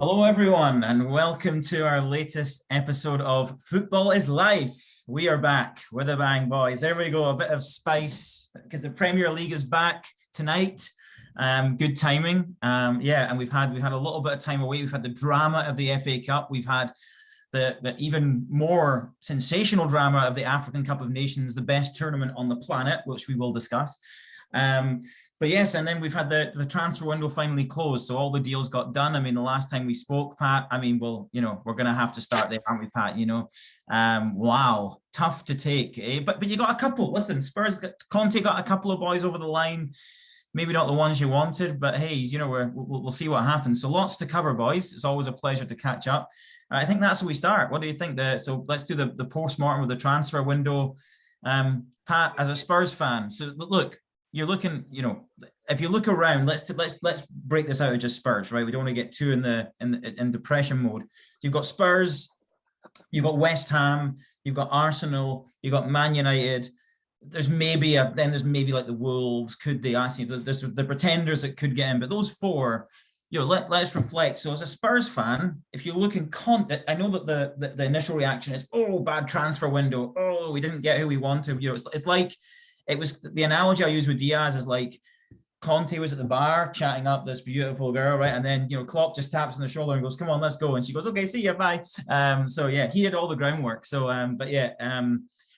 Hello, everyone, and welcome to our latest episode of Football is Life. We are back with a bang, boys. There we go, a bit of spice because the Premier League is back tonight. Good timing. And we've had a little bit of time away. We've had the drama of the FA Cup. We've had the even more sensational drama of the African Cup of Nations, the best tournament on the planet, which we will discuss. But yes, and then we've had the transfer window finally closed. So all the deals got done. I mean, the last time we spoke, Pat, we're going to have to start there, aren't we, Pat? Wow, tough to take. Eh? But you got a couple. Listen, Conte got a couple of boys over the line. Maybe not the ones you wanted, but hey, we'll see what happens. So lots to cover, boys. It's always a pleasure to catch up. I think that's where we start. What do you think? So let's do the post-mortem of the transfer window. Pat, as a Spurs fan, so look, you're looking, if you look around, let's break this out of just Spurs, right? We don't want to get too in depression mode. You've got Spurs, you've got West Ham, you've got Arsenal, you've got Man United. There's maybe like the Wolves. Could they actually? There's the pretenders that could get in, but those four, let's reflect. So as a Spurs fan, if you look in I know that the initial reaction is, oh, bad transfer window. Oh, we didn't get who we wanted. It's like. It was the analogy I use with Diaz is like Conte was at the bar chatting up this beautiful girl, right? And then, Klopp just taps on the shoulder and goes, come on, let's go. And she goes, okay, see you, bye. He did all the groundwork.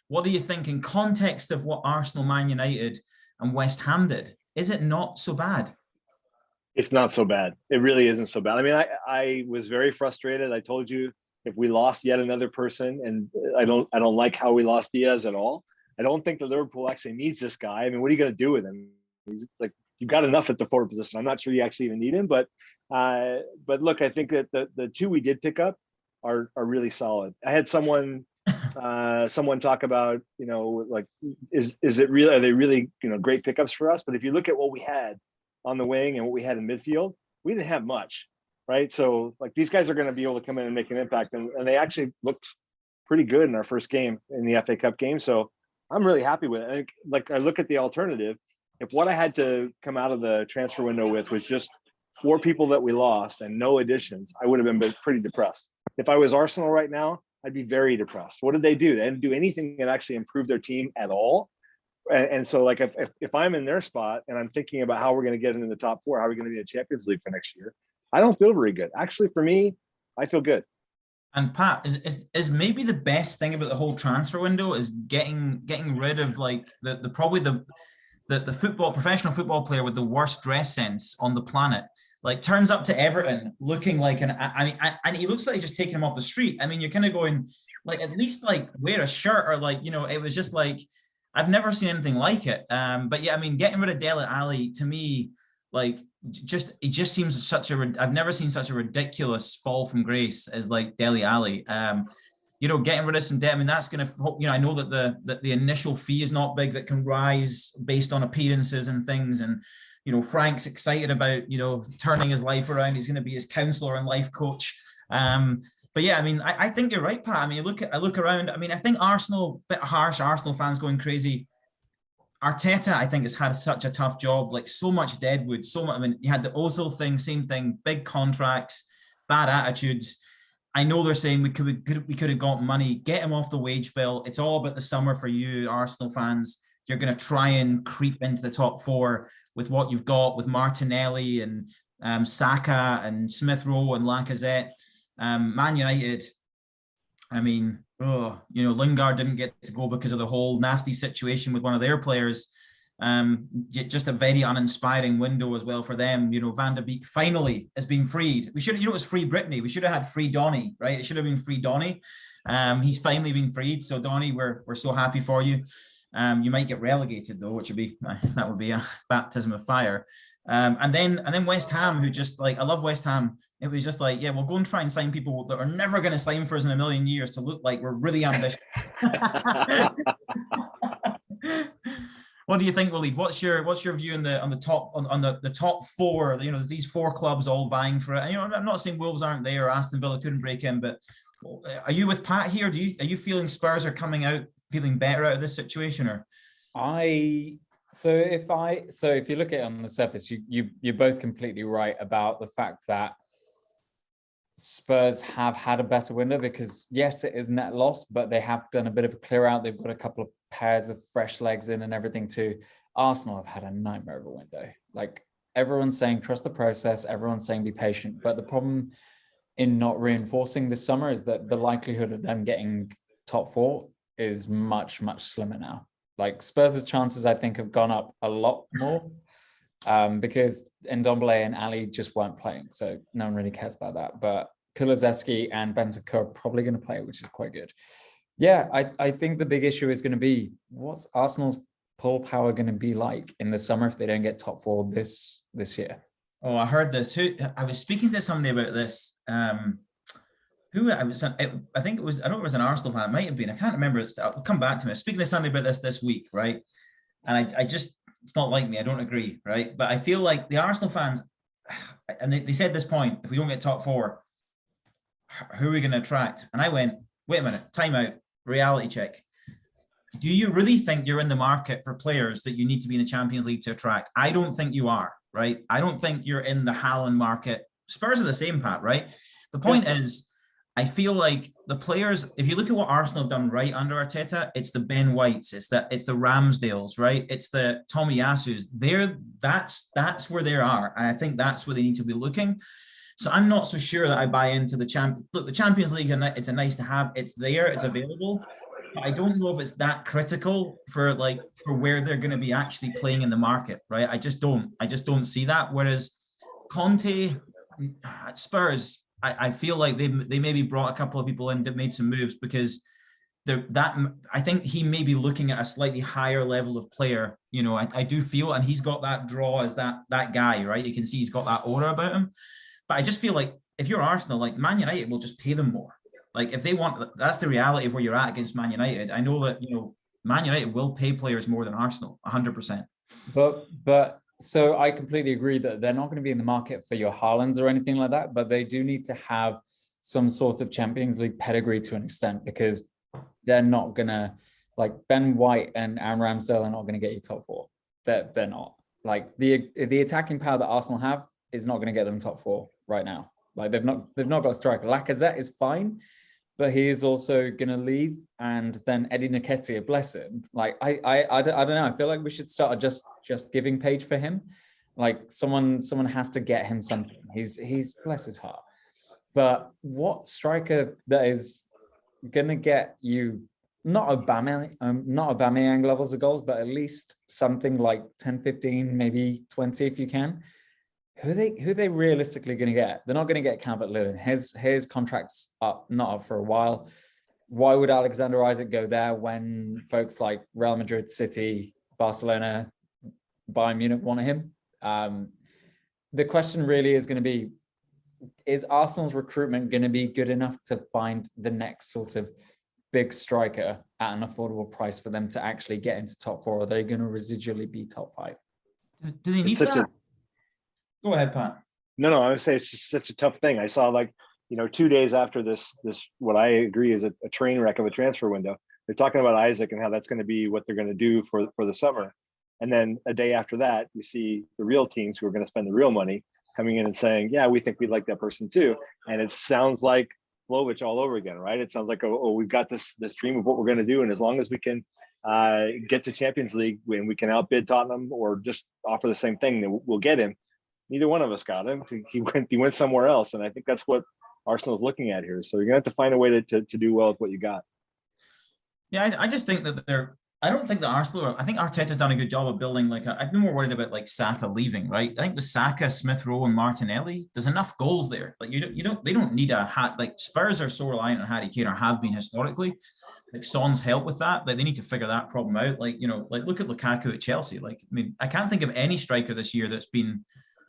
What do you think in context of what Arsenal, Man United and West Ham did? Is it not so bad? It's not so bad. It really isn't so bad. I mean, I was very frustrated. I told you if we lost yet another person, and I don't like how we lost Diaz at all. I don't think that Liverpool actually needs this guy. I mean, what are you going to do with him? He's like, you've got enough at the forward position. I'm not sure you actually even need him, but look, I think that the two we did pick up are really solid. I had someone talk about, like, is it really, are they really, great pickups for us? But if you look at what we had on the wing and what we had in midfield, we didn't have much, right? So like these guys are going to be able to come in and make an impact, and they actually looked pretty good in our first game in the FA Cup game. So I'm really happy with it. I look at the alternative. If what I had to come out of the transfer window with was just 4 people that we lost and no additions, I would have been pretty depressed. If I was Arsenal right now, I'd be very depressed. What did they do? They didn't do anything that actually improved their team at all. And so, like, if I'm in their spot and I'm thinking about how we're going to get into the top 4, how are we going to be in the Champions League for next year, I don't feel very good. Actually, for me, I feel good. And Pat, is maybe the best thing about the whole transfer window is getting rid of like the professional football player with the worst dress sense on the planet. Like turns up to Everton looking like and he looks like he's just taking him off the street. I mean, you're kind of going like, at least like wear a shirt, or like, it was just like, I've never seen anything like it. But yeah, I mean, getting rid of Dele Alli to me, like, it just seems I've never seen such a ridiculous fall from grace as like Dele Alli. Getting rid of some debt. I mean, that's going to, I know that the initial fee is not big, that can rise based on appearances and things. And, Frank's excited about, turning his life around. He's going to be his counselor and life coach. But yeah, I mean, I think you're right, Pat. I mean, I look around. I mean, I think Arsenal, a bit harsh, Arsenal fans going crazy. Arteta, I think, has had such a tough job, like so much deadwood, so much. I mean, you had the Ozil thing, same thing, big contracts, bad attitudes. I know they're saying we could have got money, get him off the wage bill. It's all about the summer for you, Arsenal fans. You're going to try and creep into the top 4 with what you've got with Martinelli and Saka and Smith Rowe and Lacazette. Man United, I mean, Lingard didn't get to go because of the whole nasty situation with one of their players. Just a very uninspiring window as well for them. Van de Beek finally has been freed. We should, it was free Brittany. We should have had free Donny, right? It should have been free Donny. He's finally been freed. So Donny, we're so happy for you. You might get relegated though, which would be a baptism of fire. And then West Ham, who just like, I love West Ham. It was just like, yeah, we'll go and try and sign people that are never going to sign for us in a million years to look like we're really ambitious. What do you think, Waleed? What's your view on the top 4? There's these 4 clubs all vying for it. And, I'm not saying Wolves aren't there, or Aston Villa couldn't break in, but are you with Pat here? Are you feeling Spurs are coming out feeling better out of this situation, or? So if you look at it on the surface, you're both completely right about the fact that Spurs have had a better window because yes, it is net loss, but they have done a bit of a clear out. They've got a couple of pairs of fresh legs in and everything too. Arsenal have had a nightmare of a window. Like everyone's saying, trust the process. Everyone's saying be patient. But the problem in not reinforcing this summer is that the likelihood of them getting top four is much, much slimmer now. Like Spurs' chances, I think, have gone up a lot more because Ndombele and Ali just weren't playing. So no one really cares about that. But Kulusevski and Bentancur are probably going to play, which is quite good. Yeah, I think the big issue is going to be what's Arsenal's pull power going to be like in the summer if they don't get top four this year. Oh, I heard this. I was speaking to somebody about this. Who I was, I think it was, I don't know if it was an Arsenal fan. It might have been. I can't remember. I'll come back to me. Speaking to somebody about this week, right? And I just, it's not like me. I don't agree, right? But I feel like the Arsenal fans, and they said this point: if we don't get top four, who are we going to attract? And I went, wait a minute, time out, reality check. Do you really think you're in the market for players that you need to be in the Champions League to attract? I don't think you are, right? I don't think you're in the Haaland market. Spurs are the same, Pat, right? The point is, I feel like the players, if you look at what Arsenal have done right under Arteta, it's the Ben Whites, it's the Ramsdales, right? It's the Tomiyasus. That's where they are. And I think that's where they need to be looking. So I'm not so sure that I buy into the Champions League, it's a nice to have. It's there, it's available. But I don't know if it's that critical for where they're going to be actually playing in the market, right? I just don't see that. Whereas Conte at Spurs, I feel like they maybe brought a couple of people in that made some moves because I think he may be looking at a slightly higher level of player. You know, I do feel, and he's got that draw as that guy, right? You can see he's got that aura about him. But I just feel like if you're Arsenal, like Man United will just pay them more. Like if they want, that's the reality of where you're at against Man United. I know that, Man United will pay players more than Arsenal, 100%. But so I completely agree that they're not going to be in the market for your Haalands or anything like that, but they do need to have some sort of Champions League pedigree to an extent because they're not going to, like Ben White and Aaron Ramsdale are not going to get you top four. They're not. Like the attacking power that Arsenal have is not going to get them top four right now. Like they've not got a striker. Lacazette is fine, but he is also going to leave, and then Eddie Nketiah, bless him. Like I don't know. I feel like we should start just giving Page for him. Like someone has to get him something. He's bless his heart. But what striker that is going to get you not Aubameyang levels of goals, but at least something like 10, 15, maybe 20 if you can. Who are they realistically going to get? They're not going to get Calvert-Lewin. His contract's not up for a while. Why would Alexander Isak go there when folks like Real Madrid, City, Barcelona, Bayern Munich want him? The question really is going to be, is Arsenal's recruitment going to be good enough to find the next sort of big striker at an affordable price for them to actually get into top four? Or are they going to residually be top five? Do they need that? Go ahead, Pat. No, I would say it's just such a tough thing. I saw 2 days after this what I agree is a train wreck of a transfer window. They're talking about Isaac and how that's going to be what they're going to do for the summer. And then a day after that, you see the real teams who are going to spend the real money coming in and saying, yeah, we think we'd like that person too. And it sounds like Vlahovic all over again, right? It sounds like, oh, we've got this dream of what we're going to do. And as long as we can get to Champions League when we can outbid Tottenham or just offer the same thing, then we'll get him. Neither one of us got him. He went somewhere else. And I think that's what Arsenal's looking at here. So you're going to have to find a way to do well with what you got. Yeah, I just think that I don't think that Arsenal, I think Arteta's done a good job of building I've been more worried about Saka leaving, right? I think with Saka, Smith Rowe and Martinelli, there's enough goals there. They don't need Spurs are so reliant on Harry Kane or have been historically. Son's help with that, but they need to figure that problem out. Look at Lukaku at Chelsea. I can't think of any striker this year that's been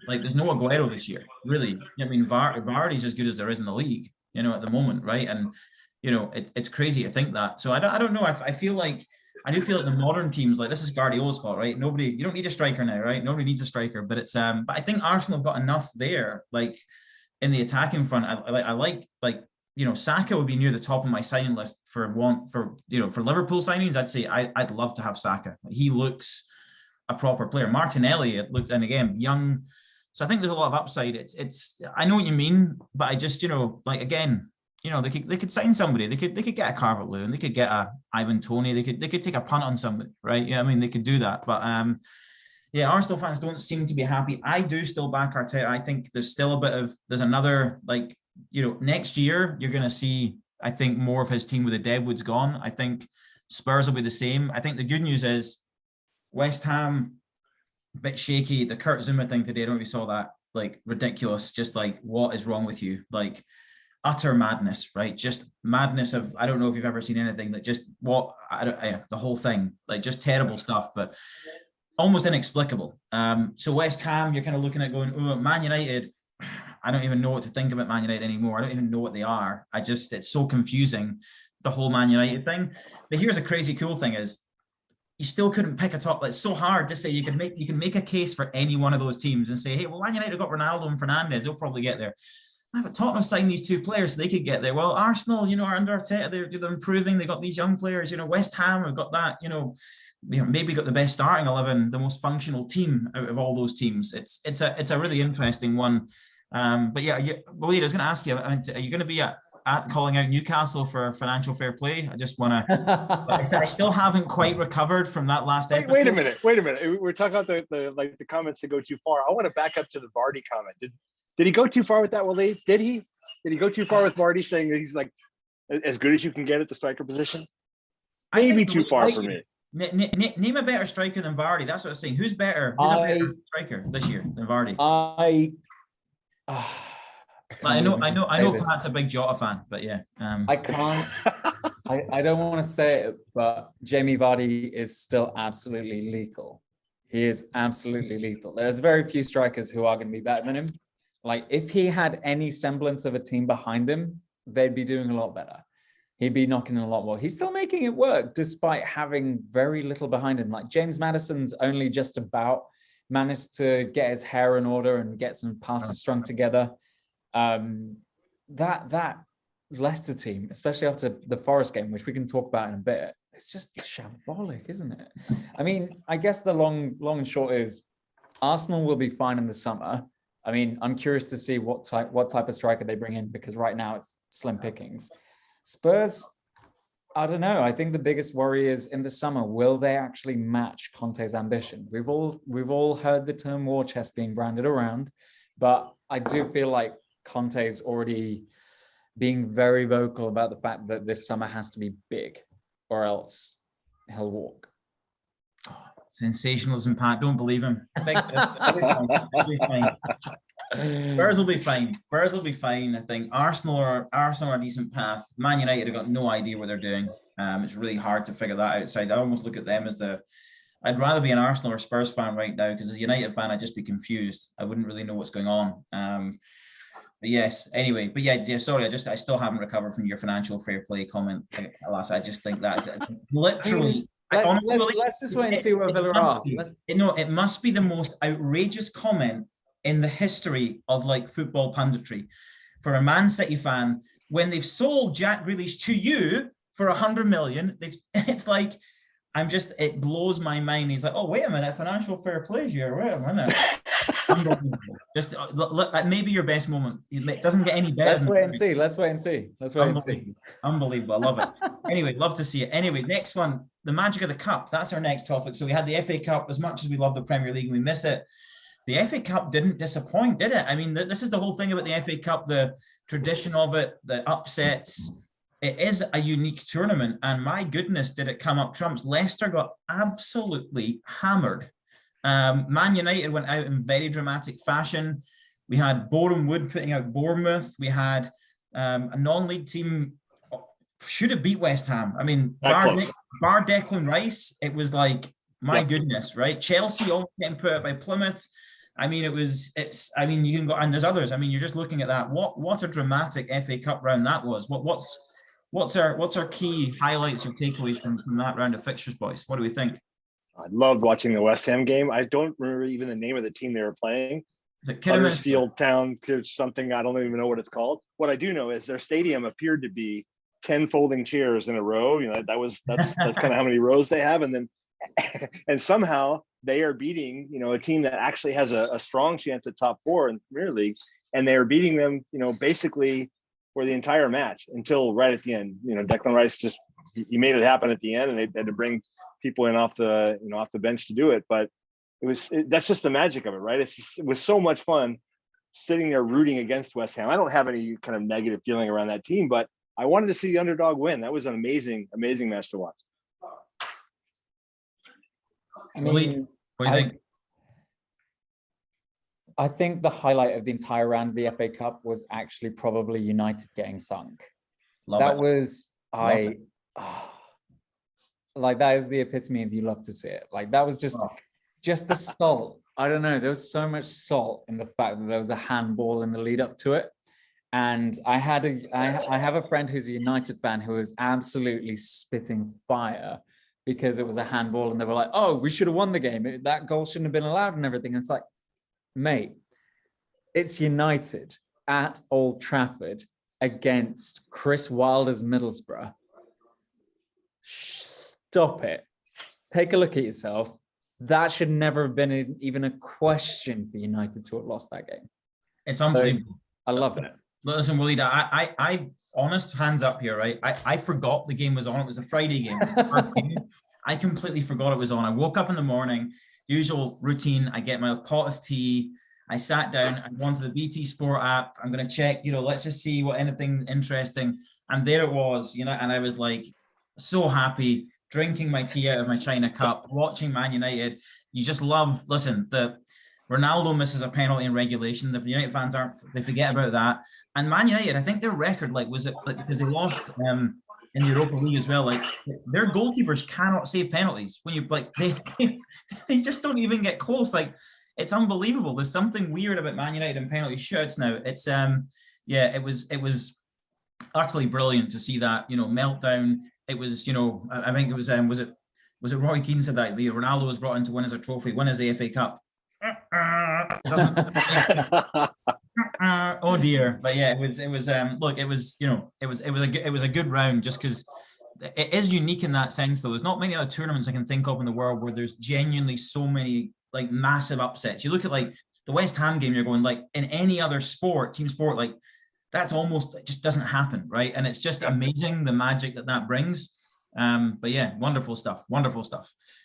there's no Aguero this year, really. Vardy's as good as there is in the league, at the moment, right? And it's crazy to think that. So I don't know. I do feel like the modern teams, this is Guardiola's fault, right? You don't need a striker now, right? Nobody needs a striker, but I think Arsenal have got enough there, in the attacking front. Saka would be near the top of my signing list for Liverpool signings. I'd say I'd love to have Saka. He looks a proper player. Martinelli, and again, young, So I think there's a lot of upside. It's I know what you mean, but I just, like, again, they could sign somebody. They could get a Calvert-Lewin, they could get a Ivan Toney, they could take a punt on somebody, right? Yeah, I mean, they could do that. But yeah, Arsenal fans don't seem to be happy. I do still back Arteta. I think there's another, like, next year you're going to see, I think, more of his team with the Deadwoods gone. I think Spurs will be the same. I think the good news is West Ham, a bit shaky. The Kurt Zuma thing today, I don't know if you saw that, like, ridiculous. Just like, what is wrong with you? Like, utter madness, right? Just madness of, I don't know if you've ever seen anything that just, the whole thing, like, just terrible stuff, but almost inexplicable. So West Ham, you're kind of looking at going, oh, Man United, I don't even know what to think about Man United anymore. I don't even know what they are. It's so confusing, the whole Man United thing. But here's a crazy cool thing is, you still couldn't pick a top. It's so hard to say. You can make a case for any one of those teams and say, hey, well, Man United got Ronaldo and Fernandes, they'll probably get there. But Tottenham signed these two players so they could get there. Well, Arsenal, are under Arteta, they're improving. They got these young players. West Ham have got that. Maybe got the best starting 11, the most functional team out of all those teams. It's a really interesting one. But yeah, Waleed, I was going to ask you, are you going to be at calling out Newcastle for financial fair play? I just want to. I still haven't quite recovered from that last episode. Wait a minute. We're talking about the comments that go too far. I want to back up to the Vardy comment. Did he go too far with that, Waleed? Did he go too far with Vardy saying that he's like as good as you can get at the striker position? Maybe too far for me. Name a better striker than Vardy. That's what I was saying. Who's better? Who's a better striker this year than Vardy? I know Pat's a big Jota fan, but yeah. I can't. I don't want to say it, but Jamie Vardy is still absolutely lethal. He is absolutely lethal. There's very few strikers who are going to be better than him. Like, if he had any semblance of a team behind him, they'd be doing a lot better. He'd be knocking in a lot more. He's still making it work despite having very little behind him. Like, James Maddison's only just about managed to get his hair in order and get some passes strung together. That Leicester team, especially after the Forest game, which we can talk about in a bit, it's just shambolic, isn't it? I mean, I guess the long and short is Arsenal will be fine in the summer. I mean, I'm curious to see what type of striker they bring in, because right now it's slim pickings. Spurs, I don't know. I think the biggest worry is in the summer, will they actually match Conte's ambition? We've all heard the term war chest being branded around, but I do feel like Conte's already being very vocal about the fact that this summer has to be big, or else he'll walk. Sensationalism, Pat. Don't believe him. I think Spurs will be fine. Spurs will be fine. I think Arsenal are a decent path. Man United have got no idea what they're doing. It's really hard to figure that outside. I almost look at them as I'd rather be an Arsenal or Spurs fan right now, because as a United fan, I'd just be confused. I wouldn't really know what's going on. But yes, anyway, but yeah, sorry, I still haven't recovered from your financial fair play comment. Alas, I just think that literally. Let's just wait and see where Villa are. It must be the most outrageous comment in the history of, like, football punditry for a Man City fan when they've sold Jack Grealish to you for 100 million. It's like, it blows my mind. He's like, oh, wait a minute, financial fair play here. Wait a minute. Just look, maybe your best moment. It doesn't get any better. Let's wait and see. Unbelievable. I love it. Anyway, love to see it. Anyway, next one, the magic of the cup. That's our next topic. So we had the FA Cup. As much as we love the Premier League and we miss it, the FA Cup didn't disappoint, did it? I mean, this is the whole thing about the FA Cup, the tradition of it, the upsets. It is a unique tournament, and my goodness, did it come up trumps. Leicester got absolutely hammered. Man United went out in very dramatic fashion. We had Boreham Wood putting out Bournemouth. We had a non-league team should have beat West Ham. I mean, bar Declan Rice, it was like, my goodness, right? Chelsea almost getting put out by Plymouth. I mean, you can go, and there's others. I mean, you're just looking at that. What a dramatic FA Cup round that was. What's our key highlights or takeaways from that round of fixtures, boys? What do we think? I loved watching the West Ham game. I don't remember even the name of the team they were playing. Is it Huddersfield Town, something, I don't even know what it's called. What I do know is their stadium appeared to be 10 folding chairs in a row. That's kind of how many rows they have. And then, and somehow they are beating, a team that actually has a strong chance at top 4 in the Premier League, and they are beating them, basically for the entire match until right at the end. Declan Rice he made it happen at the end, and they had to bring people in off the bench to do it. But that's just the magic of it, right? It was so much fun sitting there rooting against West Ham. I don't have any kind of negative feeling around that team, but I wanted to see the underdog win. That was an amazing, amazing match to watch. I mean, what do you think? I think the highlight of the entire round of the FA Cup was actually probably United getting sunk. That is the epitome of you love to see it. Like, that was just the salt. I don't know. There was so much salt in the fact that there was a handball in the lead up to it. And I have a friend who's a United fan who was absolutely spitting fire because it was a handball, and they were like, "Oh, we should have won the game. That goal shouldn't have been allowed," and everything. And it's like, mate, it's United at Old Trafford against Chris Wilder's Middlesbrough. Stop it. Take a look at yourself. That should never have been even a question for United to have lost that game. It's unbelievable. I love it. Listen, Waleed, I honest hands up here, right? I forgot the game was on. It was a Friday game. I completely forgot it was on. I woke up in the morning, usual routine. I get my pot of tea. I sat down. I went to the BT Sport app. I'm going to check, let's just see what anything interesting. And there it was, and I was like so happy, drinking my tea out of my China cup, watching Man United. You just love, listen, the Ronaldo misses a penalty in regulation. The United fans they forget about that. And Man United, I think their record, was it because they lost in the Europa League as well? Their goalkeepers cannot save penalties. When you they just don't even get close. It's unbelievable. There's something weird about Man United and penalty shootouts now. It's it was utterly brilliant to see that meltdown. It was I think it was Roy Keane said that Ronaldo was brought in to win as a trophy, win as the FA Cup. Oh dear. But yeah, it was look, it was a good round, just because it is unique in that sense, though. There's not many other tournaments I can think of in the world where there's genuinely so many massive upsets. You look at the West Ham game, you're going in any other sport, team sport, that's almost, it just doesn't happen, right? And it's just amazing the magic that brings. But yeah, wonderful stuff.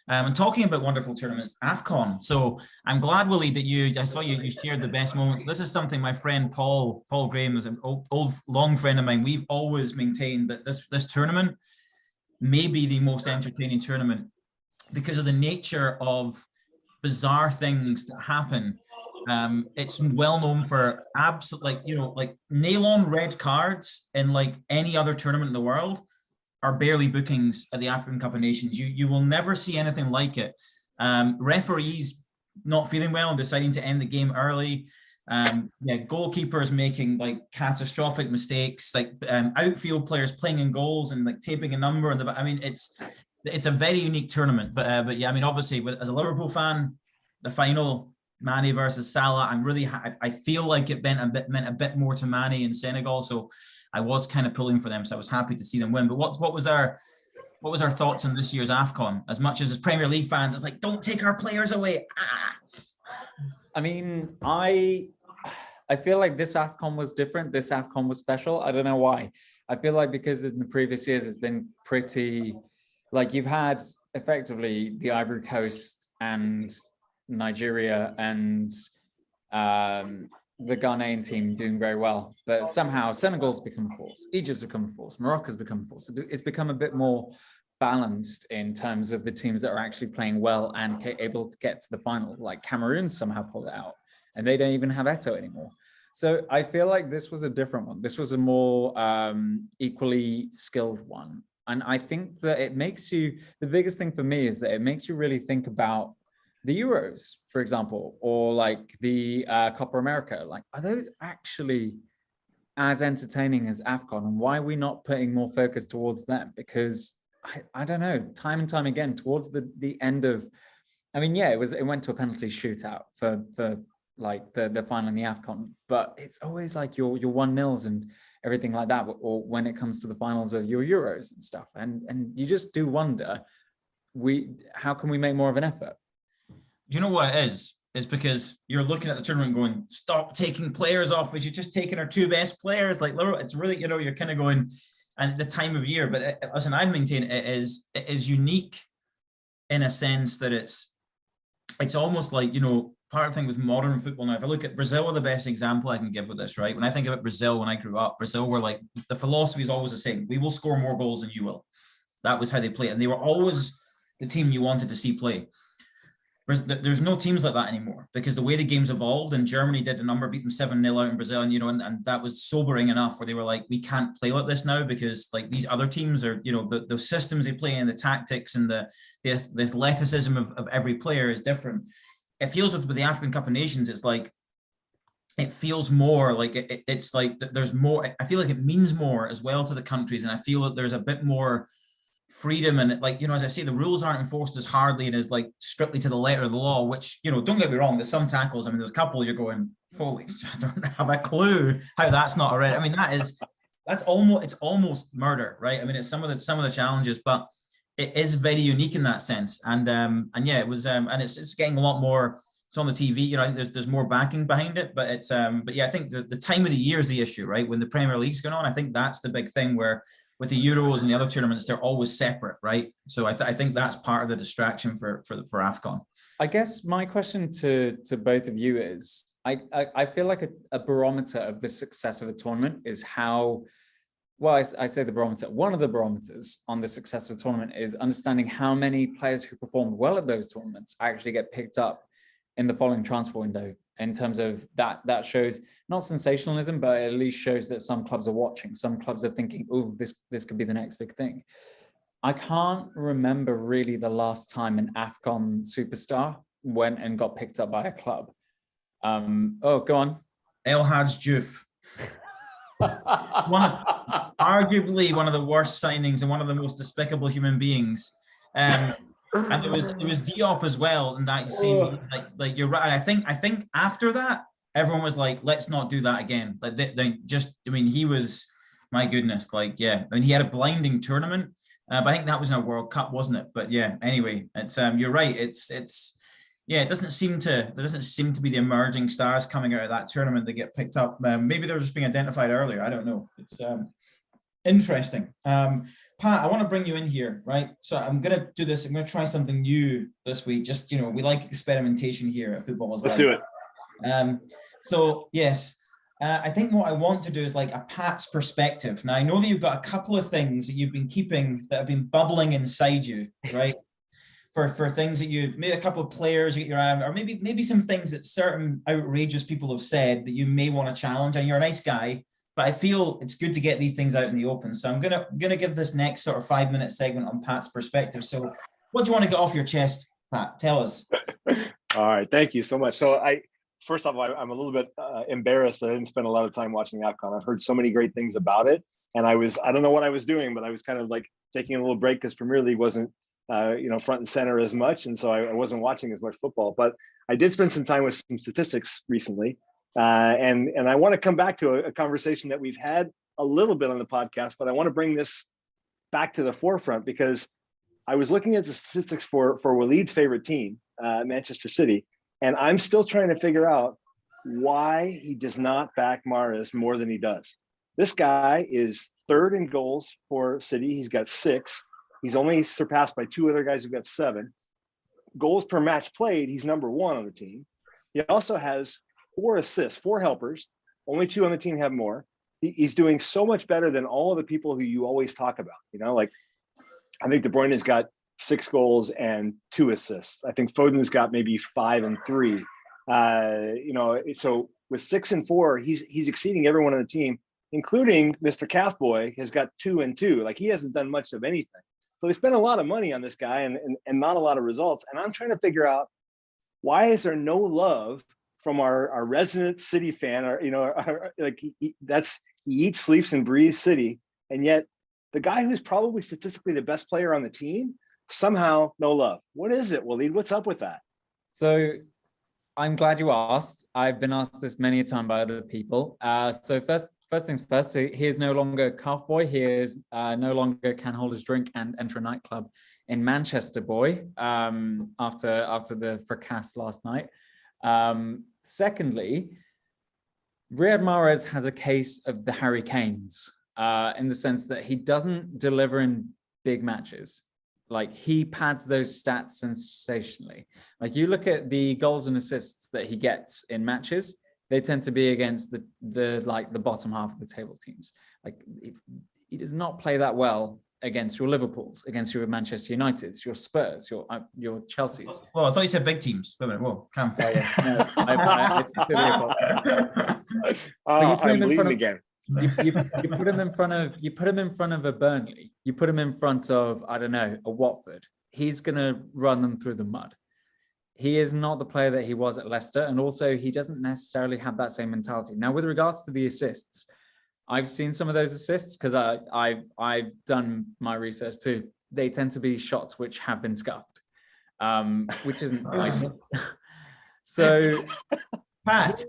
And talking about wonderful tournaments, Afcon. So I'm glad, Willie, that I saw you shared the best moments. This is something my friend Paul Graham is an old long friend of mine. We've always maintained that this tournament may be the most entertaining tournament because of the nature of bizarre things that happen. It's well known for absolute, nail-on red cards in any other tournament in the world are barely bookings at the African Cup of Nations. You will never see anything like it. Referees not feeling well and deciding to end the game early. Goalkeepers making catastrophic mistakes. Outfield players playing in goals and taping a number. It's a very unique tournament. But yeah, obviously, as a Liverpool fan, the final, Mane versus Salah, I feel like it meant a bit more to Mane in Senegal. So I was kind of pulling for them, so I was happy to see them win. But what was our thoughts on this year's Afcon? As much as Premier League fans, it's don't take our players away. I feel like this Afcon was different. This Afcon was special. I don't know why. I feel like because in the previous years it's been pretty, you've had effectively the Ivory Coast and Nigeria and the Ghanaian team doing very well, but somehow Senegal's become a force, Egypt's become a force, Morocco's become a force. It's become a bit more balanced in terms of the teams that are actually playing well and able to get to the final. Cameroon somehow pulled it out, and they don't even have Eto'o anymore. So I feel like this was a different one. This was a more equally skilled one. And I think that the biggest thing for me is that it makes you really think about the Euros, for example, or the Copa America. Are those actually as entertaining as Afcon? And why are we not putting more focus towards them? Because I don't know, time and time again, towards the end of, it went to a penalty shootout for the final in the Afcon, but it's always your 1-0s and everything like that, or when it comes to the finals of your Euros and stuff. And you just do wonder, how can we make more of an effort? Do you know what it is? It's because you're looking at the tournament going, stop taking players off, as you're just taking our two best players. Like, it's really, you're kind of going, and the time of year. But listen, I maintain it is unique in a sense that it's almost like, part of the thing with modern football now. If I look at Brazil, are the best example I can give with this, right? When I think about Brazil, when I grew up, Brazil were like, the philosophy is always the same. We will score more goals than you will. That was how they played. And they were always the team you wanted to see play. There's no teams like that anymore, because the way the game's evolved, and Germany did a number, beat them 7-0 out in Brazil, and and that was sobering enough, where they were like, we can't play like this now, because like these other teams are, the systems they play and the tactics and the athleticism of every player is different. It feels with the African Cup of Nations, it's like, it feels more like it's like there's more. I feel like it means more as well to the countries, and I feel that there's a bit more freedom, and as I say, the rules aren't enforced as hardly and as like strictly to the letter of the law, which, don't get me wrong, there's some tackles, there's a couple you're going, holy, I don't have a clue how that's not already. It's almost murder, right? It's some of the challenges, but it is very unique in that sense. And yeah, it was and it's getting a lot more. It's on the TV, I think there's more backing behind it, but it's but yeah, I think the time of the year is the issue, right? When the Premier League's going on, I think that's the big thing, where with the Euros and the other tournaments, they're always separate, right? So I think that's part of the distraction for Afcon. I guess my question to both of you is, I feel like a barometer of the success of a tournament is how, well, I say the barometer, one of the barometers on the success of a tournament is understanding how many players who performed well at those tournaments actually get picked up in the following transfer window. In terms of that shows not sensationalism, but at least shows that some clubs are watching. Some clubs are thinking, oh, this could be the next big thing. I can't remember really the last time an Afcon superstar went and got picked up by a club. Oh, go on. El Hadj Diouf. Arguably one of the worst signings and one of the most despicable human beings. And there was Diop as well, and that you see, like you're right. I think after that, everyone was like, let's not do that again. Like he was, my goodness, like, yeah. He had a blinding tournament, but I think that was in a World Cup, wasn't it? But yeah, anyway, it's you're right. It's yeah, there doesn't seem to be the emerging stars coming out of that tournament that get picked up. Maybe they're just being identified earlier. I don't know. It's interesting. Pat, I want to bring you in here, right? So I'm going to do this. I'm going to try something new this week. Just, we like experimentation here at Football Is Life. Let's do it. So yes, I think what I want to do is like a Pat's perspective. Now, I know that you've got a couple of things that you've been keeping that have been bubbling inside you, right? for things that you've made, a couple of players you get your eye, or maybe some things that certain outrageous people have said that you may want to challenge. And you're a nice guy, but I feel it's good to get these things out in the open. So I'm gonna give this next sort of 5-minute segment on Pat's perspective. So what do you want to get off your chest, Pat? Tell us. All right, thank you so much. So first off, I'm a little bit embarrassed. I didn't spend a lot of time watching Afcon. I've heard so many great things about it, and I don't know what I was doing, but I was kind of like taking a little break because Premier League wasn't front and center as much, and so I wasn't watching as much football. But I did spend some time with some statistics recently, and I want to come back to a conversation that we've had a little bit on the podcast, but I want to bring this back to the forefront because I was looking at the statistics for Waleed's favorite team, Manchester City, and I'm still trying to figure out why he does not back Mahrez more than he does. This guy is third in goals for City. He's got 6. He's only surpassed by 2 other guys who've got 7. Goals per match played, he's number 1 on the team. He also has 4 assists, 4 helpers. Only 2 on the team have more. He's doing so much better than all of the people who you always talk about. Like I think De Bruyne has got 6 goals and 2 assists. I think Foden's got maybe 5 and 3. So with 6 and 4, he's exceeding everyone on the team, including Mr. Calfboy has got 2 and 2. Like he hasn't done much of anything. So they spent a lot of money on this guy and not a lot of results. And I'm trying to figure out, why is there no love from our resident City fan? Or he eats, sleeps, and breathes City, and yet the guy who's probably statistically the best player on the team, somehow no love. What is it, Waleed? What's up with that? So I'm glad you asked. I've been asked this many a time by other people. So first things first, he is no longer calf boy. He is no longer can hold his drink and enter a nightclub in Manchester boy after the fracas last night. Secondly, Riyad Mahrez has a case of the Harry Kanes in the sense that he doesn't deliver in big matches. Like, he pads those stats sensationally. Like, you look at the goals and assists that he gets in matches, they tend to be against the bottom half of the table teams. Like, he does not play that well against your Liverpools, against your Manchester Uniteds, your Spurs, your Chelseas. Well, I thought you said big teams. Wait a minute. Whoa, Cam. Oh, yeah. No, I sincerely apologize. I'm bleeding again. You put him in front of a Burnley. You put him in front of, I don't know, a Watford. He's gonna run them through the mud. He is not the player that he was at Leicester, and also he doesn't necessarily have that same mentality. Now, with regards to the assists, I've seen some of those assists because I've done my research too. They tend to be shots which have been scuffed, which isn't nice. So Pat,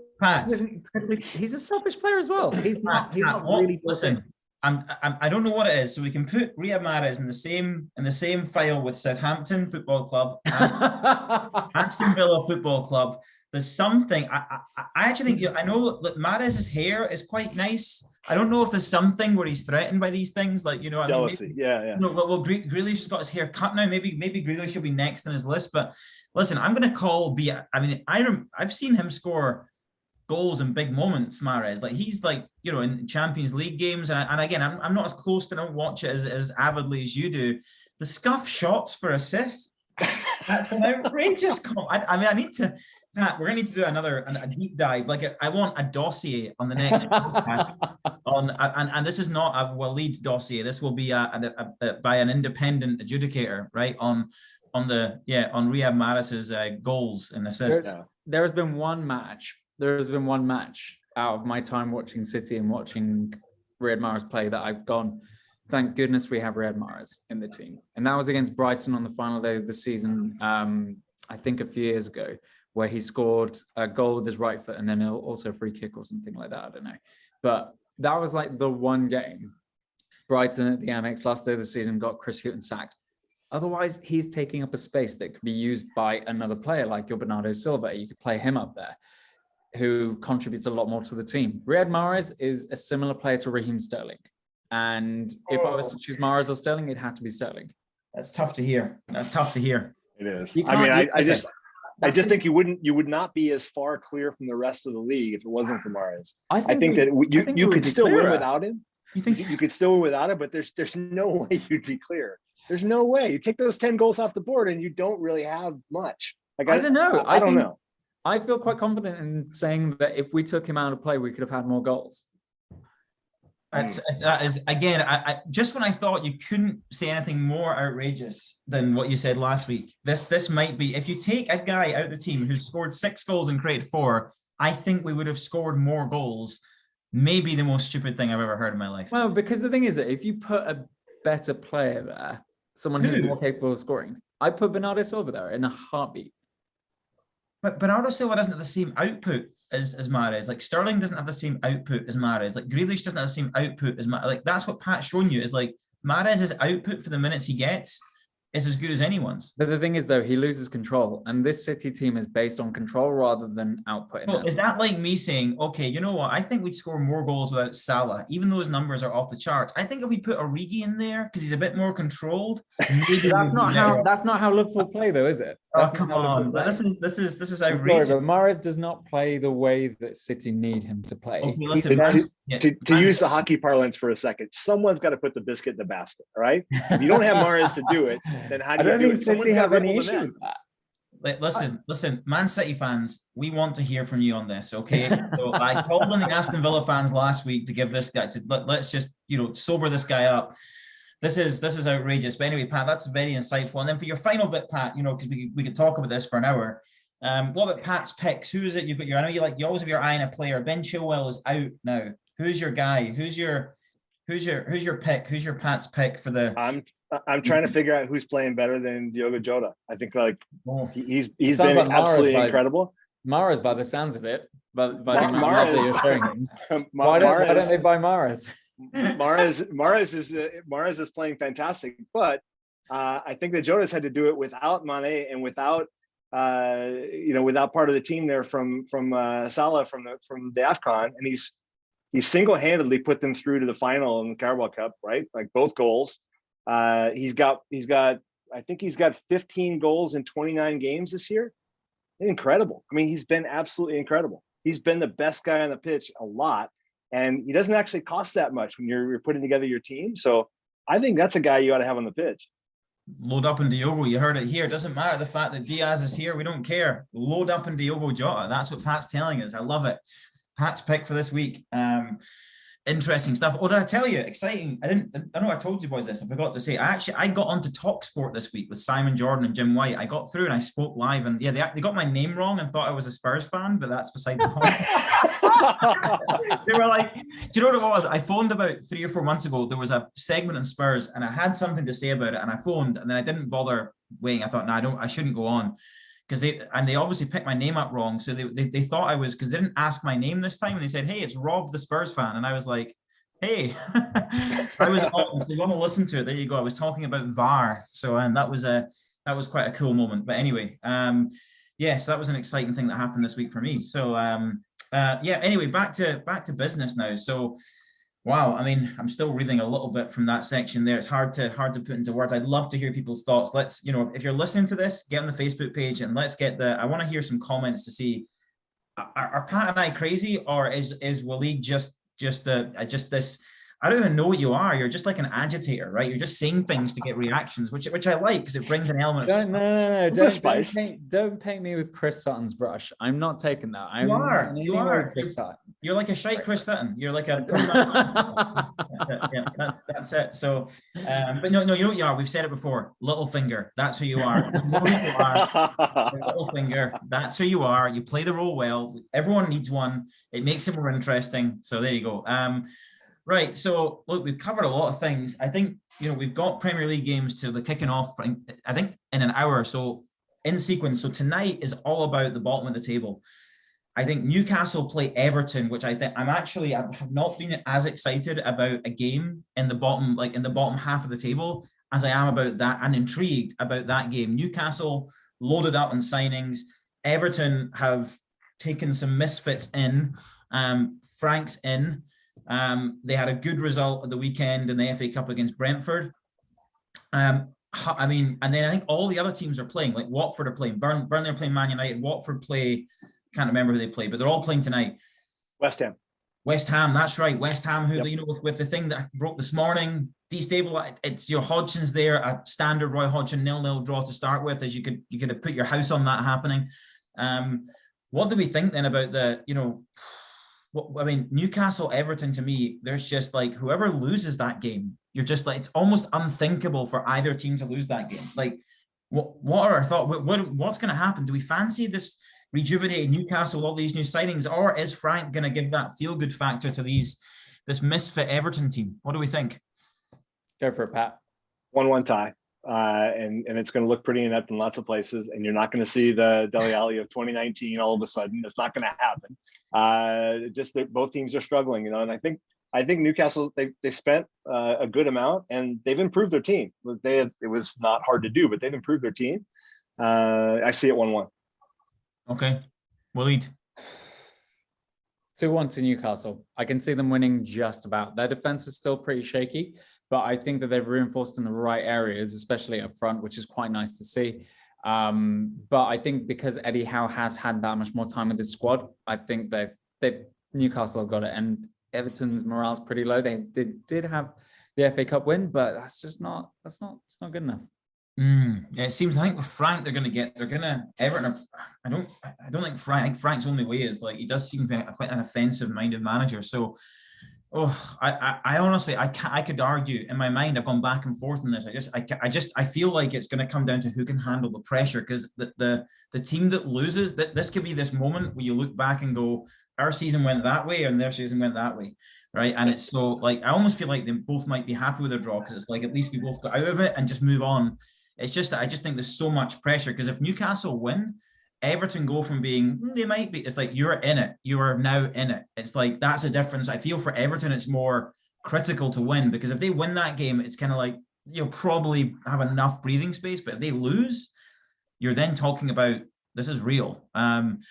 he's a selfish player as well. He's not really. Listen, I don't know what it is. So we can put Riyad Mahrez in the same file with Southampton Football Club, Aston Villa Football Club. There's something I actually think. I know that Mahrez's hair is quite nice. I don't know if there's something where he's threatened by these things, like, you know, jealousy. I mean, Yeah. No, well, Grealish has got his hair cut now. Maybe Grealish will be next on his list. But listen, I'm going to call B. I mean, I've seen him score goals in big moments, Mahrez. Like, he's like, you know, in Champions League games, and again, I'm not as close to don't watch it as avidly as you do. The scuff shots for assists, that's an outrageous call. I mean, I need to. Pat, we're going to need to do a deep dive. Like, I want a dossier on the next podcast and this is not a Waleed dossier. This will be by an independent adjudicator, right? On Riyad Mahrez's goals and assists. There has been one match. Out of my time watching City and watching Riyad Mahrez play that I've gone, thank goodness we have Riyad Mahrez in the team. And that was against Brighton on the final day of the season, I think a few years ago, where he scored a goal with his right foot and then also a free kick or something like that. I don't know. But that was like the one game. Brighton at the Amex last day of the season got Chris Hughton sacked. Otherwise, he's taking up a space that could be used by another player like your Bernardo Silva. You could play him up there, who contributes a lot more to the team. Riyad Mahrez is a similar player to Raheem Sterling. And if I was to choose Mahrez or Sterling, it'd have to be Sterling. That's tough to hear. It is. I mean, I just think you would not be as far clear from the rest of the league if it wasn't for Mahrez. I think you could still win without him. You think you could still win without him, but there's no way you'd be clear. There's no way. You take those 10 goals off the board and you don't really have much. Like, I don't know. I don't know. I feel quite confident in saying that if we took him out of play, we could have had more goals. That is again. I just when I thought you couldn't say anything more outrageous than what you said last week. This might be, if you take a guy out of the team who scored 6 goals and created 4, I think we would have scored more goals. Maybe the most stupid thing I've ever heard in my life. Well, because the thing is that if you put a better player there, someone who's more capable of scoring, I'd put Bernardo Silva there in a heartbeat. But Bernardo Silva doesn't have the same output as Mahrez. Like, Sterling doesn't have the same output as Mahrez. Like, Grealish doesn't have the same output as Mahrez. Like, that's what Pat's shown you, is like Mahrez's output for the minutes he gets is as good as anyone's. But the thing is, though, he loses control, and this City team is based on control rather than output. Well, is that like me saying, okay, you know what? I think we'd score more goals without Salah, even though his numbers are off the charts. I think if we put Origi in there because he's a bit more controlled, maybe that's not how Liverpool play, though, is it? That's come on, this is outrageous. Sorry, but Mahrez does not play the way that City need him to play. Okay, listen, to use the hockey parlance for a second, someone's got to put the biscuit in the basket, right? If you don't have Mahrez to do it, then how do you do it? City have any issue with that. Listen, Man City fans, we want to hear from you on this, okay? So I called on the Aston Villa fans last week to give this guy let's just, you know, sober this guy up. This is outrageous. But anyway, Pat, that's very insightful. And then for your final bit, Pat, you know, because we could talk about this for an hour. What about Pat's picks? Who is it you've got I know you always have your eye on a player. Ben Chilwell is out now. Who's your guy? Who's your pick? Who's your Pat's pick for the? I'm trying to figure out who's playing better than Diogo Jota. I think he's been absolutely incredible. Mahrez by the sounds of it, but by the amount of Mahrez- love that you're showing him. Ma- Why don't Mahrez- they buy Mahrez? Mahrez is playing fantastic, but I think that Jonas had to do it without Mane and without without part of the team there from Salah from the Afcon, and he's single-handedly put them through to the final in the Carabao Cup, right? Like both goals. He's got I think he's got 15 goals in 29 games this year. Incredible. I mean, he's been absolutely incredible. He's been the best guy on the pitch a lot, and he doesn't actually cost that much when you're putting together your team. So I think that's a guy you ought to have on the pitch. Load up in Diogo. You heard it here. It doesn't matter the fact that Diaz is here. We don't care. Load up in Diogo Jota. That's what Pat's telling us. I love it. Pat's pick for this week. Interesting stuff. Oh, did I tell you? Exciting. I know I told you boys this. I forgot to say. I got onto TalkSport this week with Simon Jordan and Jim White. I got through and I spoke live, and yeah, they got my name wrong and thought I was a Spurs fan, but that's beside the point. They were like, do you know what it was? I phoned about 3 or 4 months ago. There was a segment on Spurs and I had something to say about it, and I phoned and then I didn't bother waiting. I thought, no, I shouldn't go on. Because they obviously picked my name up wrong. So they thought I was, because they didn't ask my name this time, and they said, hey, it's Rob the Spurs fan. And I was like, hey. So I was on. So you want to listen to it, there you go. I was talking about VAR. So that was quite a cool moment. But anyway, yes, that was an exciting thing that happened this week for me. So anyway, back to business now. So wow, I mean, I'm still reading a little bit from that section there. It's hard to put into words. I'd love to hear people's thoughts. Let's, if you're listening to this, get on the Facebook page and let's get I want to hear some comments to see, are Pat and I crazy, or is Waleed just this, I don't even know what you are. You're just like an agitator, right? You're just saying things to get reactions, which I like, because it brings an element of No. Don't paint me with Chris Sutton's brush. I'm not taking that. You are. Chris Sutton. You're like a shite Chris Sutton. You're like a that's it. Yeah, that's it. So but no, you know what you are. We've said it before. Littlefinger. That's who you are. You know who you are. Littlefinger. That's who you are. You play the role well. Everyone needs one. It makes it more interesting. So there you go. Right. So look, we've covered a lot of things. I think we've got Premier League games to the kicking off, I think, in an hour or so in sequence. So tonight is all about the bottom of the table. I think Newcastle play Everton, which I think I have not been as excited about a game in the bottom half of the table as I am about that, and intrigued about that game. Newcastle loaded up on signings. Everton have taken some misfits in. Frank's in. They had a good result at the weekend in the FA Cup against Brentford. I mean, and then I think all the other teams are playing, like Watford are playing, Burnley are playing Man United, Watford play, can't remember who they play, but they're all playing tonight. West Ham, that's right. West Ham, who, yep. With the thing that I broke this morning, destabilized. It's your Hodgson's there, a standard Roy Hodgson 0-0 draw to start with, as you could have put your house on that happening. What do we think then about Newcastle, Everton, to me, there's just like, whoever loses that game, you're just like, it's almost unthinkable for either team to lose that game. Like, what are our thoughts? What's going to happen? Do we fancy this rejuvenated Newcastle with all these new signings, or is Frank going to give that feel-good factor to this misfit Everton team? What do we think? Go for it, Pat. 1-1 tie. And it's going to look pretty inept in lots of places, and you're not going to see the Dele Alli of 2019 all of a sudden. It's not going to happen. Just that both teams are struggling, and I think Newcastle, they spent a good amount, and they've improved their team. It was not hard to do, but they've improved their team. I see it 1-1. Okay, Waleed. 2-1 to Newcastle. I can see them winning just about. Their defense is still pretty shaky, but I think that they've reinforced in the right areas, especially up front, which is quite nice to see. But I think because Eddie Howe has had that much more time with his squad, I think Newcastle have got it. And Everton's morale's pretty low. They did have the FA Cup win, but it's not good enough. Yeah, it seems, I think with Frank, Everton. I don't think Frank. I think Frank's only way is, like, he does seem to be quite an offensive-minded manager. So, I honestly, I could argue in my mind. I've gone back and forth on this. I feel like it's going to come down to who can handle the pressure, because the team that loses, this could be this moment where you look back and go, our season went that way and their season went that way, right? And it's so, like, I almost feel like they both might be happy with their draw, because it's like, at least we both got out of it and just move on. It's just that I just think there's so much pressure, because if Newcastle win, Everton go from being, they might be, it's like you're in it. You are now in it. It's like, that's a difference. I feel for Everton, it's more critical to win, because if they win that game, it's kind of like, you'll probably have enough breathing space. But if they lose, you're then talking about, this is real. And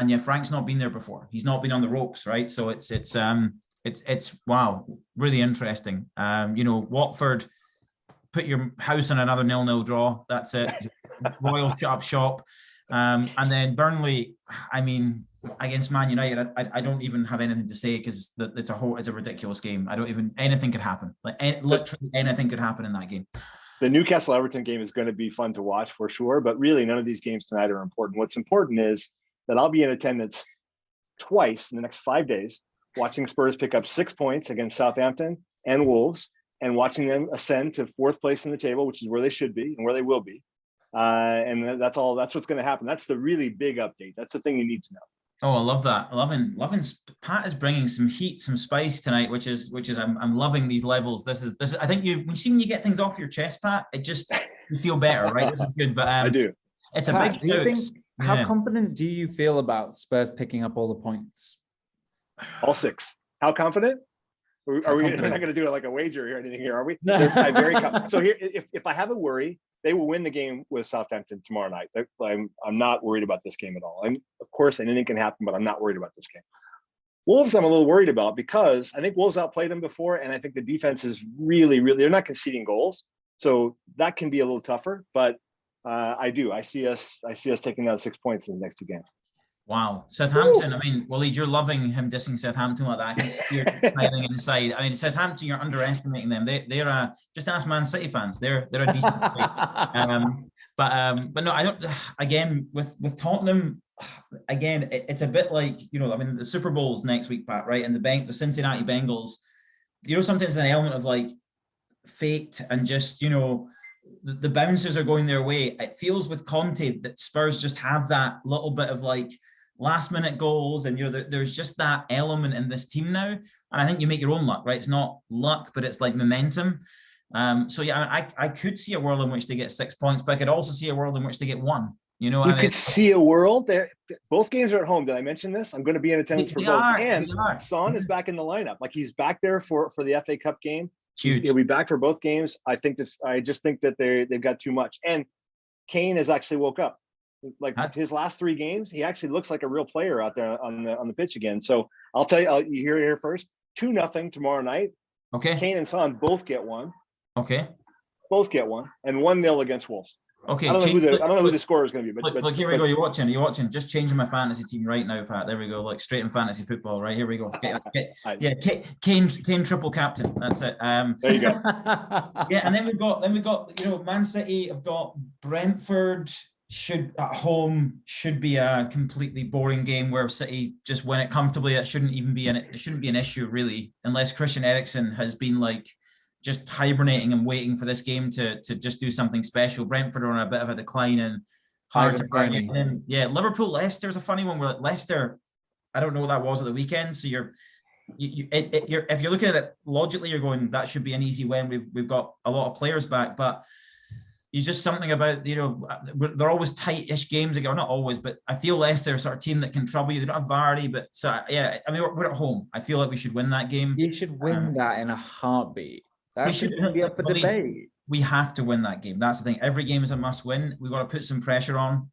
yeah, Frank's not been there before. He's not been on the ropes, right? So it's wow, really interesting. Watford, put your house on another 0-0 draw. That's it. Royal shut up shop. And then Burnley, I mean, against Man United, I don't even have anything to say, because it's a ridiculous game. Anything could happen. Literally anything could happen in that game. The Newcastle Everton game is going to be fun to watch for sure, but really none of these games tonight are important. What's important is that I'll be in attendance twice in the next 5 days, watching Spurs pick up 6 points against Southampton and Wolves, and watching them ascend to 4th place in the table, which is where they should be and where they will be. And that's what's going to happen. That's the really big update. That's the thing you need to know. Oh, I love that. Loving. Pat is bringing some heat, some spice tonight, which is I'm loving these levels. This is. I think when you get things off your chest, Pat, it just, you feel better, right? This is good. But I do. It's a Pat, big. do you think? How confident do you feel about Spurs picking up all the points? All 6. How confident? We're not going to do it like a wager or anything here, are we? No. I'm very confident. So here, if I have a worry, they will win the game with Southampton tomorrow night. I'm not worried about this game at all. And of course, anything can happen, but I'm not worried about this game. Wolves, I'm a little worried about, because I think Wolves outplayed them before, and I think the defense is really, really, they're not conceding goals, so that can be a little tougher. But I see us taking out 6 points in the next 2 games. Wow. Southampton, I mean, Waleed, you're loving him dissing Southampton like that. I can see you smiling inside. I mean, Southampton, you're underestimating them. They're just ask Man City fans. They're a decent but no, I don't. Again, with Tottenham, again, it's a bit like, the Super Bowl's next week, Pat, right? And the Cincinnati Bengals, sometimes an element of like fate and just, the bouncers are going their way. It feels with Conte that Spurs just have that little bit of like last minute goals, and there's just that element in this team now. And I think you make your own luck, right? It's not luck, but it's like momentum. So yeah, I could see a world in which they get 6 points, but I could also see a world in which they get 1. You could see a world there. Both games are at home. Did I mention this? I'm going to be in attendance for both. And Son is back in the lineup. Like, he's back there for the FA Cup game. Huge. He'll be back for both games. I just think that they've got too much. And Kane has actually woke up. Like, his last 3 games, he actually looks like a real player out there on the pitch again. So I'll tell you, you hear it here first. 2-0 tomorrow night. Okay. Kane and Son both get 1. Okay. Both get 1, and 1-0 against Wolves. Okay. I don't know who the scorer is going to be. But here we go. You're watching. Just changing my fantasy team right now, Pat. There we go. Like, straight in fantasy football. Right, here we go. Yeah, Kane triple captain. That's it. There you go. Yeah, and then we've got Man City have got Brentford. At home should be a completely boring game where City just win it comfortably. It shouldn't be an issue really, unless Christian Eriksen has been like just hibernating and waiting for this game to just do something special. Brentford are on a bit of a decline and hard to find. And yeah, Liverpool, Leicester's a funny one. Where Leicester, I don't know what that was at the weekend. So if you're looking at it logically, you're going, that should be an easy win. We've got a lot of players back, but you just something about, they're always tight-ish games. Again, not always, but I feel Leicester are sort of team that can trouble you. They don't have Vardy, but so yeah, I mean, we're at home. I feel like we should win that game. You should win that in a heartbeat. That should be up for debate. We have to win that game. That's the thing. Every game is a must-win. We've got to put some pressure on.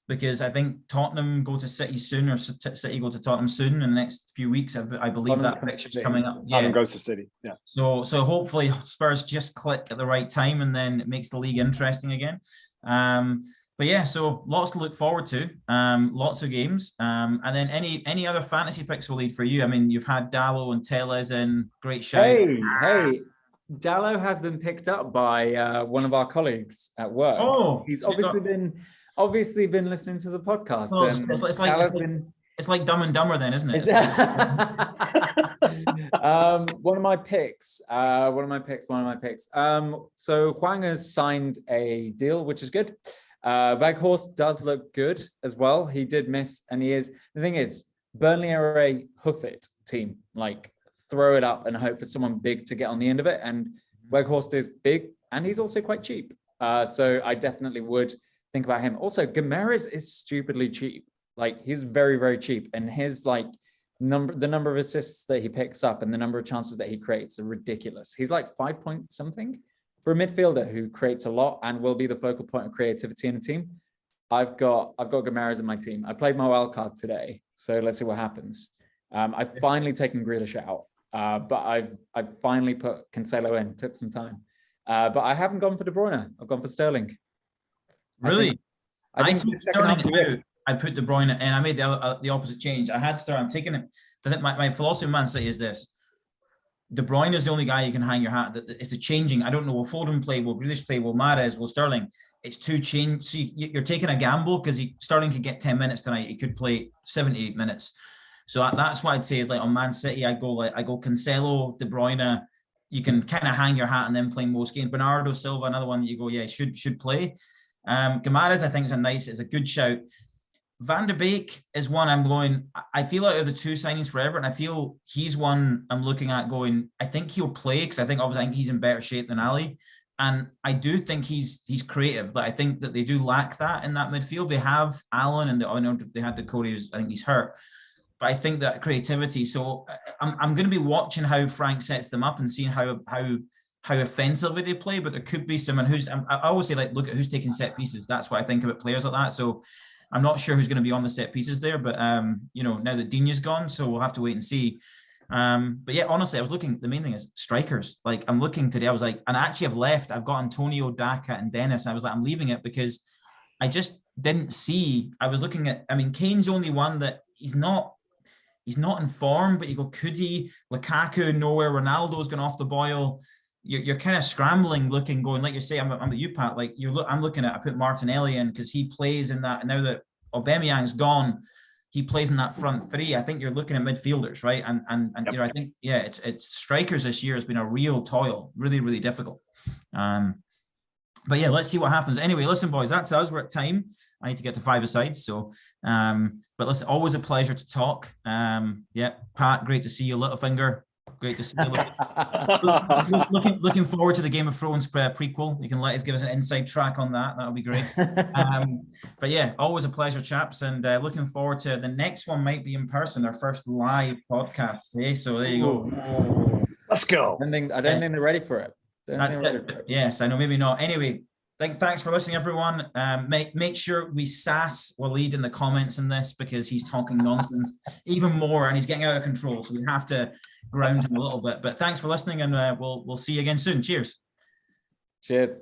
Because I think Tottenham go to City soon, or City go to Tottenham soon in the next few weeks. I believe that fixture's coming up. Yeah, Tottenham goes to City. Yeah. So hopefully Spurs just click at the right time, and then it makes the league interesting again. But yeah, so lots to look forward to. Lots of games. And then any other fantasy picks will lead for you. I mean, you've had Dallo and Tellez in. Great shout. Hey. Dallo has been picked up by one of our colleagues at work. Oh, he's obviously been listening to the podcast. Oh, it's like Dumb and Dumber then, isn't it? One of my picks. So Hwang has signed a deal, which is good. Weghorst does look good as well. He did miss, and the thing is, Burnley are a hoof it team. Like, throw it up and hope for someone big to get on the end of it. And Weghorst is big, and he's also quite cheap. So I definitely would think about him. Also, Gomeres is stupidly cheap. Like, he's very, very cheap. And his like the number of assists that he picks up and the number of chances that he creates are ridiculous. He's like 5 point something for a midfielder who creates a lot and will be the focal point of creativity in a team. I've got Gomeres in my team. I played my wild card today, so let's see what happens. I've finally taken Grealish out, but I've finally put Cancelo in. Took some time, but I haven't gone for De Bruyne. I've gone for Sterling. Really? I think took Sterling out. I put De Bruyne, and I made the opposite change. I had Sterling. I'm taking it. I think my philosophy of Man City is this: De Bruyne is the only guy you can hang your hat. It's the changing. I don't know. Will Foden play? Will Grealish play? Will Mahrez? Will Sterling? It's too change. So you're taking a gamble because Sterling could get 10 minutes tonight. He could play 78 minutes. So that's what I'd say is like on Man City, I go Cancelo, De Bruyne. You can kind of hang your hat and then play most games. Bernardo Silva, another one that you go, yeah, should play. Gomeres, I think is a good shout. Van de Beek is one I'm going. I feel out of the two signings for Everton, I feel he's one I'm looking at going. I think he'll play because I think he's in better shape than Ali, and I do think he's creative. Like, I think that they do lack that in that midfield. They have Allen and they had the Cody, I think he's hurt, but I think that creativity. So I'm going to be watching how Frank sets them up and seeing how offensively they play. But there could be someone who's. I always say, like, look at who's taking set pieces. That's what I think about players like that. So I'm not sure who's going to be on the set pieces there, but now that Dina's gone, so we'll have to wait and see. But yeah, honestly, I was looking. The main thing is strikers. Like, I'm looking today. I was like, and actually, I've left. I've got Antonio, Daka, and Dennis. And I was like, I'm leaving it because I just didn't see. I was looking at. I mean, Kane's only one that he's not in form. But you go, could he? Lukaku nowhere. Ronaldo's gone off the boil. You're kind of scrambling, looking, going, like you say, I'm with you, Pat. Like, I'm looking at, I put Martinelli in because he plays in that, now that Aubameyang's gone, he plays in that front three. I think you're looking at midfielders, right? And yep. I think, yeah, it's strikers this year has been a real toil, really, really difficult. But yeah, let's see what happens. Anyway, listen, boys, that's us. We're at time. I need to get to 5-a-side. So, but listen, always a pleasure to talk. Yeah, Pat, great to see you, Littlefinger. Great to see you. Looking forward to the Game of Thrones prequel. You can give us an inside track on that. That'll be great. But yeah, always a pleasure, chaps. And looking forward to the next one. Might be in person, our first live podcast. Hey, so there you go. Let's go. I don't think they're ready for it. That's it. Yes, I know. Maybe not. Anyway, thanks for listening, everyone. Make sure we sass Waleed in the comments in this because he's talking nonsense even more and he's getting out of control. So we have to ground him a little bit. But thanks for listening, and we'll see you again soon. Cheers. Cheers.